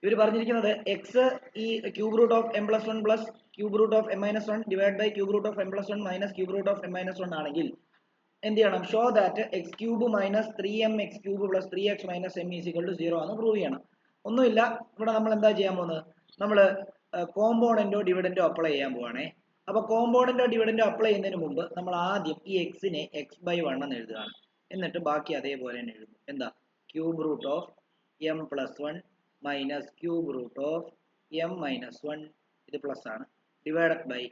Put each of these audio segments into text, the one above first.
ഇവർ പറഞ്ഞിരിക്കുന്നത് എക്സ് ഈ cube root of M plus one plus cube root of M minus one divide by cube root of M plus one minus cube root of M minus one ആണെങ്കിൽ എന്ത് ചെയ്യണം? Show that x cube minus 3m x cube plus 3x minus m is equal to 0 ആണെന്ന് prove ചെയ്യണം. ഒന്നുമില്ല, ഇവിടെ നമ്മൾ എന്താ ചെയ്യാൻ പോകുന്നത്? നമ്മൾ കോമ്പോണന്റോ ഡിവിഡന്റോ അപ്ലൈ ചെയ്യാൻ പോവാണേ. അപ്പൊ കോമ്പോണന്റോ ഡിവിഡന്റോ അപ്ലൈ ചെയ്യുന്നതിന് മുമ്പ് നമ്മൾ ആദ്യം ഈ എക്സിനെ x/1 എന്ന് എഴുതുകയാണ്. എന്നിട്ട് ബാക്കി അതേപോലെ തന്നെ എഴുതും. എന്താ? Cube root of M plus one minus cube root of M minus one, ഇത് പ്ലസ് ആണ്, divided by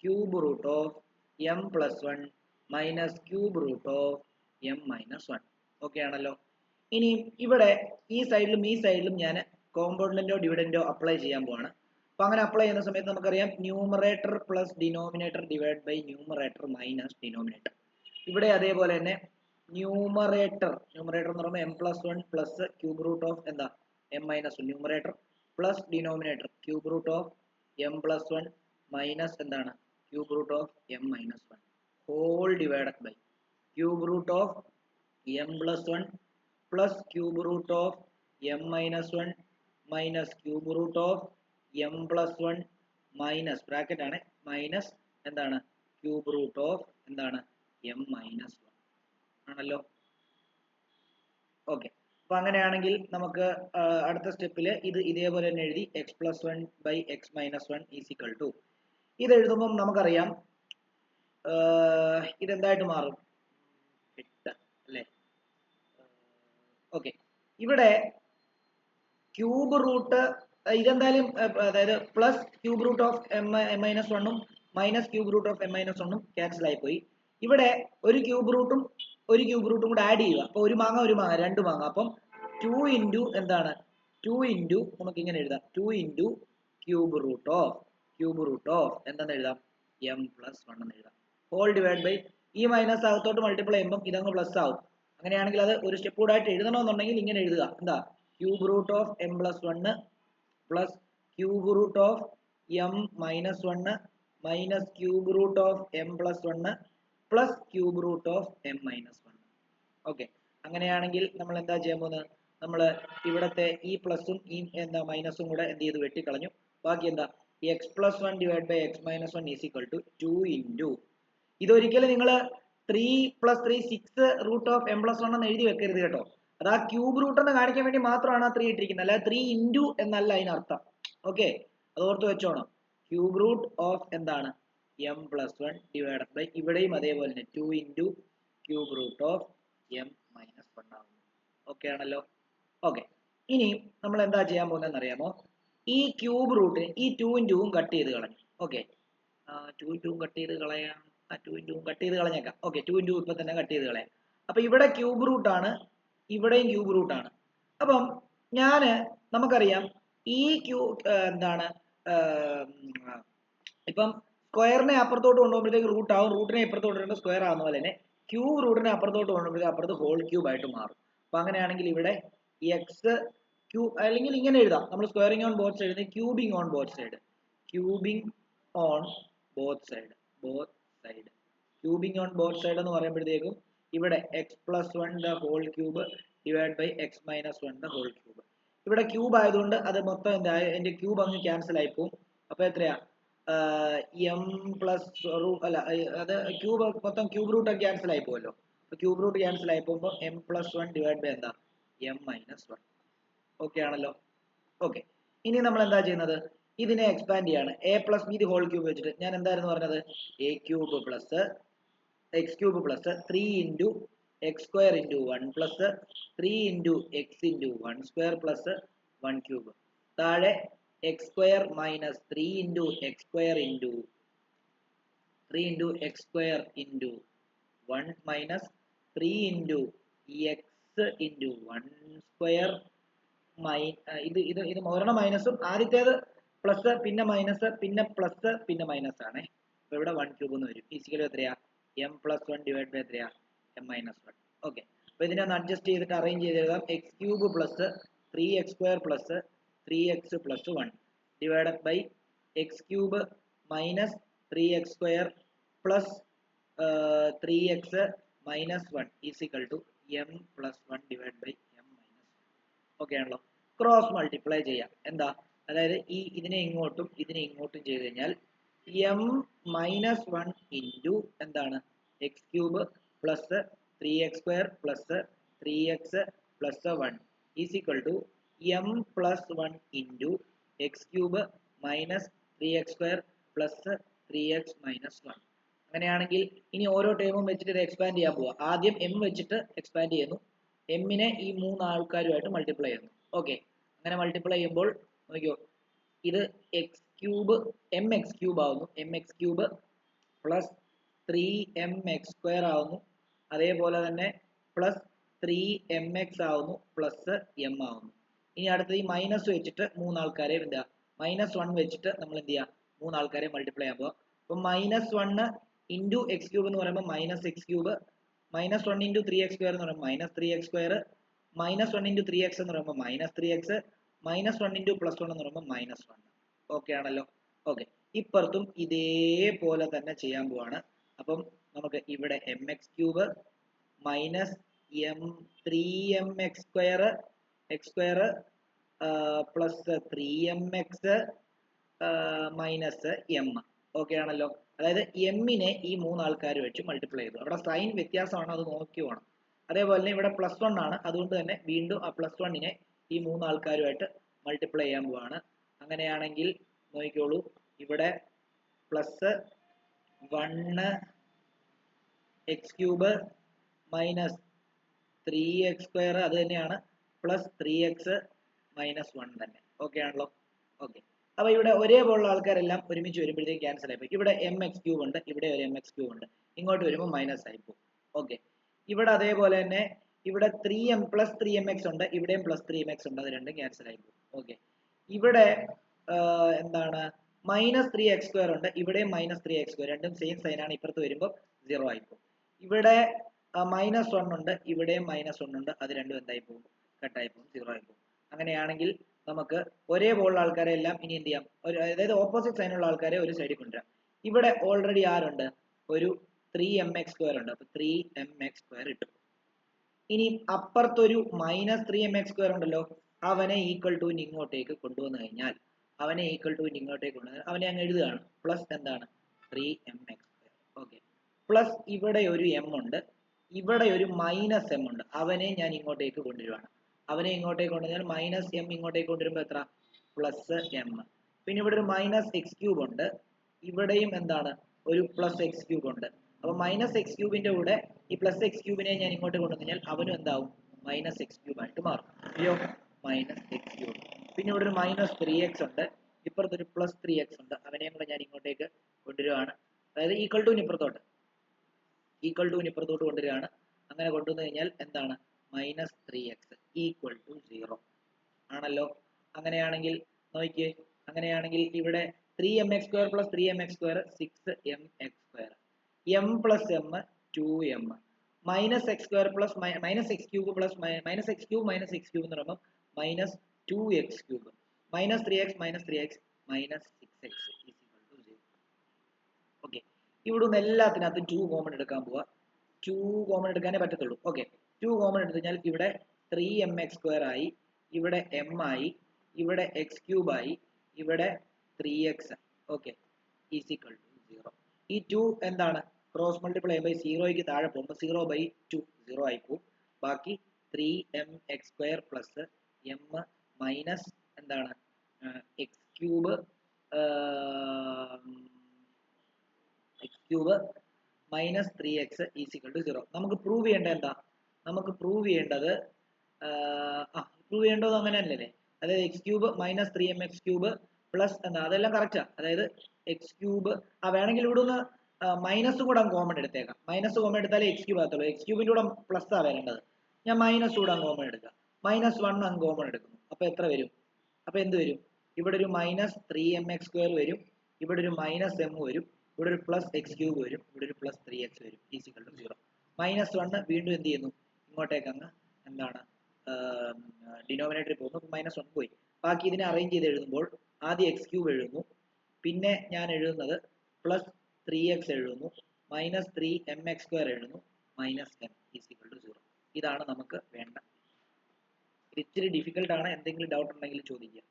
cube root of M plus one minus cube root of M minus one. Okay ആണല്ലോ. ഇനി ഇവിടെ ഈ സൈഡിലും ഈ സൈഡിലും ഞാൻ കോമ്പോണന്റോ ഡിവിഡന്റോ അപ്ലൈ ചെയ്യാൻ പോവാണ്. അപ്പൊ അങ്ങനെ അപ്ലൈ ചെയ്യുന്ന സമയത്ത് നമുക്കറിയാം numerator plus denominator divide by numerator minus denominator. ഇവിടെ അതേപോലെ തന്നെ ന്യൂമറേറ്റർ എന്ന് പറയുമ്പോൾ M plus one plus cube root of എന്താ M minus one numerator plus denominator cube root of M plus one minus എന്താണ് cube root of M minus one whole divided by cube root of M plus one plus cube root of M minus one minus cube root of M plus one minus bracket ആണ് minus എന്താണ് cube root of എന്താണ് m minus one ആണല്ലോ. Okay, അപ്പൊ അങ്ങനെയാണെങ്കിൽ നമുക്ക് അടുത്ത സ്റ്റെപ്പിൽ ഇത് ഇതേപോലെ തന്നെ എഴുതി x plus one by X minus one is equal to, ഇത് എഴുതുമ്പം നമുക്കറിയാം ഇതെന്തായിട്ട് മാറും? 8 അല്ലേ? ഓക്കെ, ഇവിടെ ക്യൂബ് റൂട്ട് ഇതെന്തായാലും അതായത് plus cube root of M minus വണ്ണും minus cube root of M minus വണ്ണും ക്യാൻസൽ ആയി പോയി. ഇവിടെ ഒരു ക്യൂബ് റൂട്ടും കൂടെ ആഡ് ചെയ്യുക. അപ്പൊ ഒരു മാങ്ങ രണ്ട് മാങ്ങ. അപ്പം 2 ഇൻറ്റു എന്താണ് 2 ഇൻറ്റു നമുക്ക് ഇങ്ങനെ എഴുതാം 2 ഇൻറ്റു ക്യൂബ് റൂട്ട് ഓഫ് എന്താണെന്ന് എഴുതാം എം പ്ലസ് വൺ എന്ന് എഴുതാം. ഹോൾ ഡിവൈഡ് ബൈ ഈ മൈനസ് അകത്തോട്ട് മൾട്ടിപ്ലൈ ചെയ്യുമ്പോൾ ഇതങ്ങ് പ്ലസ് ആവും. അങ്ങനെയാണെങ്കിൽ അത് ഒരു സ്റ്റെപ്പ് കൂടെ ആയിട്ട് എഴുതണമെന്നുണ്ടെങ്കിൽ ഇങ്ങനെ എഴുതുക. എന്താ? Cube root of M plus one plus cube root of M minus one minus cube root of M plus one plus cube root of M minus one. Okay, അങ്ങനെയാണെങ്കിൽ നമ്മൾ എന്താ ചെയ്യാൻ പോകുന്നത്? നമ്മൾ ഇവിടത്തെ ഈ പ്ലസും ഈ എന്താ മൈനസും കൂടെ എന്ത് ചെയ്ത് വെട്ടിക്കളഞ്ഞു. ബാക്കി എന്താ? X plus one divide by X minus one is equal to 2 into ഇതൊരിക്കലും നിങ്ങൾ 3 plus 3 6 root of M plus one എന്ന് എഴുതി വെക്കരുത് കേട്ടോ. അത് ആ ക്യൂബ് റൂട്ട് എന്ന് കാണിക്കാൻ വേണ്ടി മാത്രമാണ് ആ 3 ഇട്ടിരിക്കുന്നത്, അല്ലാതെ 3 ഇൻറ്റു എന്നല്ല അതിനർത്ഥം. ഓക്കെ, അത് ഓർത്ത് വെച്ചോണം. ക്യൂബ് റൂട്ട് ഓഫ് എന്താണ് m plus one divided by ഇവിടെയും അതേപോലെ തന്നെ 2 into cube root of M minus one ആവുന്നു. ഓക്കെ ആണല്ലോ. ഓക്കെ, ഇനി നമ്മൾ എന്താ ചെയ്യാൻ പോകുന്നതെന്ന് അറിയാമോ? ഈ ക്യൂബ് റൂട്ടിന് ഈ 2 ഇൻറ്റുവും കട്ട് ചെയ്ത് കളഞ്ഞു. ഓക്കെ, 2 ഇൻറ്റുവും കട്ട് ചെയ്ത് കളയാം. 2 ഇൻറ്റുവും കട്ട് ചെയ്ത് കളഞ്ഞേക്കാം. ഓക്കെ, 2 ഇൻറ്റു ഇപ്പൊ തന്നെ കട്ട് ചെയ്ത് കളയാം. അപ്പൊ ഇവിടെ ക്യൂബ് റൂട്ട് ആണ്, ഇവിടെയും ക്യൂബ് റൂട്ട് ആണ്. അപ്പം നമുക്കറിയാം ഈ എന്താണ് ഇപ്പം സ്ക്വയറിനെ അപ്പുറത്തോട്ട് കൊണ്ടുപോകുമ്പോഴത്തേക്ക് റൂട്ട് ആവും, റൂട്ടിനെ ഇപ്പുറത്തോട്ട് കൊണ്ടുവരുമ്പോൾ സ്ക്വയർ ആവുന്ന പോലെ തന്നെ ക്യൂബ് റൂട്ടിനെ അപ്പുറത്തോട്ട് കൊണ്ടുപോകുമ്പോഴത്തേക്ക് അപ്പുറത്ത് ഹോൾ ക്യൂബ് ആയിട്ട് മാറും. അപ്പൊ അങ്ങനെയാണെങ്കിൽ ഇവിടെ എക്സ് ക്യൂബ് അല്ലെങ്കിൽ ഇങ്ങനെ എഴുതാം, നമ്മൾ squaring on both side, cubing on both side, cubing on both side cubing on both side എന്ന് പറയുമ്പോഴത്തേക്കും ഇവിടെ X plus one the whole cube divide by X minus one the whole cube. ഇവിടെ cube ആയതുകൊണ്ട് അത് മൊത്തം എന്താ എന്റെ cube അങ്ങ് ക്യാൻസൽ ആയി പോകും. അപ്പൊ എത്രയാ എം പ്ലസ് അല്ല അത് ക്യൂബ് മൊത്തം ക്യൂബ് റൂട്ട് ഒക്കെ ക്യാൻസൽ ആയി പോകുമല്ലോ. അപ്പൊ ക്യൂബ് റൂട്ട് ക്യാൻസൽ ആയി പോകുമ്പോൾ M plus one divide by എന്താ എം മൈനസ് വൺ. ഓക്കെ ആണല്ലോ. ഓക്കെ, ഇനി നമ്മൾ എന്താ ചെയ്യുന്നത്? ഇതിനെ എക്സ്പാൻഡ് ചെയ്യാണ്. A plus B whole cube വെച്ചിട്ട് ഞാൻ എന്തായിരുന്നു പറഞ്ഞത്? A cube plus X cube plus 3 into X square into 1 plus 3 into X into 1 square plus 1 cube. താഴെ X square minus 3 into X square into 1 minus 3 into X into 1 square ഇത് ഒരെണ്ണം മൈനസും ആദ്യത്തേത് plus പിന്നെ minus പിന്നെ plus പിന്നെ minus ആണ്. അപ്പൊ ഇവിടെ 1 ക്യൂബ് എന്ന് വരും. ഫിസിക്കൽ എത്രയാ? M plus one divide by എത്രയാ? M minus one. ഓക്കെ, അപ്പൊ ഇതിനെ ഒന്ന് അഡ്ജസ്റ്റ് ചെയ്തിട്ട് അറേഞ്ച് ചെയ്ത് എഴുതാം. X cube plus 3x square plus 3x plus 1 divided by X cube minus 3x square plus 3x minus 1 is equal to M plus one divide by M minus. Okay ആണല്ലോ. Cross multiply ചെയ്യാം. എന്താ, അതായത് ഇതിനെ ഇങ്ങോട്ടും ചെയ്ത് കഴിഞ്ഞാൽ M minus 1 into എന്താണ് X cube plus 3x² plus 3x plus 1 is equal to M plus 1 into x cube minus 3x² plus 3x minus 1. അങ്ങനെയാണെങ്കിൽ ഇനി ഓരോ ടേമും വെച്ചിട്ട് ഇത് എക്സ്പാൻഡ് ചെയ്യാൻ പോവാ. ആദ്യം എം വെച്ചിട്ട് എക്സ്പാൻഡ് ചെയ്യുന്നു, എമ്മിനെ ഈ 3 ആൾക്കാരുമായിട്ട് മൾട്ടിപ്ലൈ ചെയ്യുന്നു. ഓക്കെ, അങ്ങനെ മൾട്ടിപ്ലൈ ചെയ്യുമ്പോൾ നോക്കിയോ, ഇത് X cube M X cube ആവുന്നു, M X cube plus 3mx² ആവുന്നു, അതേപോലെ തന്നെ പ്ലസ് 3mx ആവുന്നു, പ്ലസ് എം ആവുന്നു. ഇനി അടുത്തത് ഈ മൈനസ് വെച്ചിട്ട് 3 ആൾക്കാരെ എന്താ -1 വെച്ചിട്ട് നമ്മൾ എന്ത് ചെയ്യുക, 3 ആൾക്കാരെ മൾട്ടിപ്ലൈ ചെയ്യാൻ പോവാം. അപ്പൊ -1 ഇൻറ്റു എക്സ് ക്യൂബ് എന്ന് പറയുമ്പോൾ minus X cube, -1 into 3x² എന്ന് പറയുമ്പോൾ -3x², -1 ഇൻറ്റു 3x എന്ന് പറയുമ്പോൾ -3x, -1 ഇൻറ്റു +1 എന്ന് പറയുമ്പോൾ -1. ഓക്കെ ആണല്ലോ. ഓക്കെ, ഇപ്പുറത്തും ഇതേപോലെ തന്നെ ചെയ്യാൻ പോവാണ്. അപ്പം നമുക്ക് ഇവിടെ mx³ minus 3mx² x² plus 3mx minus M. Okay ആണല്ലോ. അതായത് എമ്മിനെ ഈ 3 ആൾക്കാർ വെച്ച് മൾട്ടിപ്ലൈ ചെയ്തു. അവിടെ സൈൻ വ്യത്യാസമാണ്, അത് നോക്കി വേണം. അതേപോലെ തന്നെ ഇവിടെ +1 ആണ്, അതുകൊണ്ട് തന്നെ വീണ്ടും ആ +1നെ ഈ 3 ആൾക്കാരുമായിട്ട് മൾട്ടിപ്ലൈ ചെയ്യാൻ പോവാണ്. അങ്ങനെയാണെങ്കിൽ നോക്കിക്കോളൂ, ഇവിടെ പ്ലസ് 1 x³ മൈനസ് 3x² അത് തന്നെയാണ്, പ്ലസ് 3x മൈനസ് 1 തന്നെ. ഓക്കെ ആണല്ലോ. ഓക്കെ, അപ്പൊ ഇവിടെ ഒരേപോലുള്ള ആൾക്കാരെല്ലാം ഒരുമിച്ച് വരുമ്പോഴത്തേക്ക് ക്യാൻസൽ ആയിപ്പോയി. ഇവിടെ mx³ ഉണ്ട്, ഇവിടെ ഒരു mx³ ഉണ്ട്, ഇങ്ങോട്ട് വരുമ്പോൾ മൈനസ് ആയിപ്പോകും. ഓക്കെ, ഇവിടെ അതേപോലെ തന്നെ ഇവിടെ 3m പ്ലസ് 3mx ഉണ്ട്, ഇവിടെയും പ്ലസ് 3mx ഉണ്ട്, അത് രണ്ടും ക്യാൻസൽ ആയിപ്പോകും. ഓക്കെ, ഇവിടെ എന്താണ് -3x² ഉണ്ട്, ഇവിടെയും -3x², രണ്ടും സെയിം സൈൻ ആണ്, ഇപ്പുറത്ത് വരുമ്പോൾ 0 ആയിപ്പോകും. ഇവിടെ -1 ഉണ്ട്, ഇവിടെയും -1 ഉണ്ട്, അത് രണ്ടും എന്തായി പോകും, കട്ടായി പോകും, 0 ആയി പോകും. അങ്ങനെയാണെങ്കിൽ നമുക്ക് ഒരേപോലുള്ള ആൾക്കാരെ എല്ലാം ഇനി എന്ത് ചെയ്യാം, അതായത് ഓപ്പോസിറ്റ് സൈനുള്ള ആൾക്കാരെ ഒരു സൈഡിൽ കൊണ്ടുവരാം. ഇവിടെ ഓൾറെഡി ആരുണ്ട്, ഒരു 3mx² ഉണ്ട്, അപ്പൊ 3mx² ഇട്ടു. ഇനി അപ്പുറത്തൊരു -3mx² ഉണ്ടല്ലോ, അവനെ ഈക്വൽ ടു ഇങ്ങോട്ടേക്ക് കൊണ്ടുവന്നു കഴിഞ്ഞാൽ അവനെ അങ്ങ് എഴുതുകയാണ്, പ്ലസ് എന്താണ് 3mx². ഓക്കെ, പ്ലസ് ഇവിടെ ഒരു എം ഉണ്ട്, ഇവിടെ ഒരു -m ഉണ്ട്, അവനെ ഞാൻ ഇങ്ങോട്ടേക്ക് കൊണ്ടുവരുവാണ്. അവനെ ഇങ്ങോട്ടേക്ക് കൊണ്ടുവന്നാൽ -m ഇങ്ങോട്ടേക്ക് കൊണ്ടുവരുമ്പോൾ എത്ര, പ്ലസ് m. പിന്നെ ഇവിടെ ഒരു -x³ ഉണ്ട്, ഇവിടെയും എന്താണ് ഒരു +x³ ഉണ്ട്. അപ്പൊ -x³ കൂടെ ഈ +x³ ഞാൻ ഇങ്ങോട്ട് കൊണ്ടുവന്നാൽ അവനും എന്താവും, -x³ ആയിട്ട് മാറും. അയ്യോ, -x³. പിന്നെ ഇവിടെ ഒരു -3x ഉണ്ട്, ഇപ്പുറത്തൊരു +3x ഉണ്ട്, അവനെയും കൂടെ ഞാൻ ഇങ്ങോട്ടേക്ക് കൊണ്ടുവരുവാണ്. അതായത് ഈക്വൽ ടു ഇപ്പുറത്തോട്ട് കൊണ്ടുവരികയാണ്. അങ്ങനെ കൊണ്ടുവന്നു കഴിഞ്ഞാൽ എന്താണ്, -3x ഈക്വൽ ടു 0 ആണല്ലോ. അങ്ങനെയാണെങ്കിൽ നോക്കിയേ, അങ്ങനെയാണെങ്കിൽ ഇവിടെ 3mx² plus 3mx² 6mx², m plus m 2m, -x² plus -x³ plus -x³ എന്ന് പറയുമ്പോൾ -2x³, -3x -3x -6x 0. Okay, ഇവിടെ നിന്ന് എല്ലാത്തിനകത്തും 2 കോമൺ എടുക്കാൻ പോവാ. 2 കോമൺ എടുക്കാനേ പറ്റത്തുള്ളൂ. ഓക്കെ, 2 കോമൺ എടുത്തു കഴിഞ്ഞാൽ ഇവിടെ 3mx² ആയി, ഇവിടെ m ആയി, ഇവിടെ x³ ആയി, ഇവിടെ 3x. Okay, is equal to 0. ഈ 2 എന്താണ്, ക്രോസ് മൾട്ടിപ്ലൈ ചെയ്യുമ്പോൾ 0ക്ക് താഴെ പോകുമ്പോൾ 0/2 0 ആയി പോകും. ബാക്കി 3mx² പ്ലസ് m മൈനസ് എന്താണ് x³ minus 3x is equal to 0. നമുക്ക് പ്രൂവ് ചെയ്യേണ്ടത് എന്താ, നമുക്ക് പ്രൂവ് ചെയ്യേണ്ടത് അങ്ങനെ അല്ലല്ലേ, അതായത് x³ മൈനസ് 3mx³ പ്ലസ് എന്താ, അതെല്ലാം കറക്റ്റാ. അതായത് x³ വേണമെങ്കിൽ ഇവിടെ ഒന്ന് മൈനസ് കൂടെ കോമൺ എടുത്തേക്കാം. മൈനസ് കോമൺ എടുത്താലേ x³ ആകത്തുള്ളൂ. x³ കൂടെ പ്ലസ് ആ വരേണ്ടത്, ഞാൻ മൈനസ് കൂടെ കോമൺ എടുക്കാം. -1 അങ്ങ് കോമൺ എടുക്കുന്നു, അപ്പൊ എത്ര വരും, അപ്പൊ എന്ത് വരും, ഇവിടെ ഒരു -3mx² വരും, ഇവിടെ ഒരു -m വരും, ഇവിടെ ഒരു +x³ വരും, ഇവിടെ ഒരു +3x വരും, ഈസ് ഈക്വൽ ടു 0. -1 വീണ്ടും എന്ത് ചെയ്യുന്നു, ഇങ്ങോട്ടേക്ക് അങ്ങ് എന്താണ് ഡിനോമിനേറ്ററിൽ പോകുന്നു, -1 പോയി. ബാക്കി ഇതിനെ അറേഞ്ച് ചെയ്ത് എഴുതുമ്പോൾ ആദ്യം x³ എഴുതുന്നു, പിന്നെ ഞാൻ എഴുതുന്നത് +3x എഴുതുന്നു, -3mx² എഴുതുന്നു, -m ഈസ് ഈക്വൽ ടു 0. ഇതാണ് നമുക്ക് വേണ്ട ഇച്ചിരി ഡിഫിക്കൽട്ട് ആണ്, എന്തെങ്കിലും ഡൗട്ട് ഉണ്ടെങ്കിൽ ചോദിക്കുക.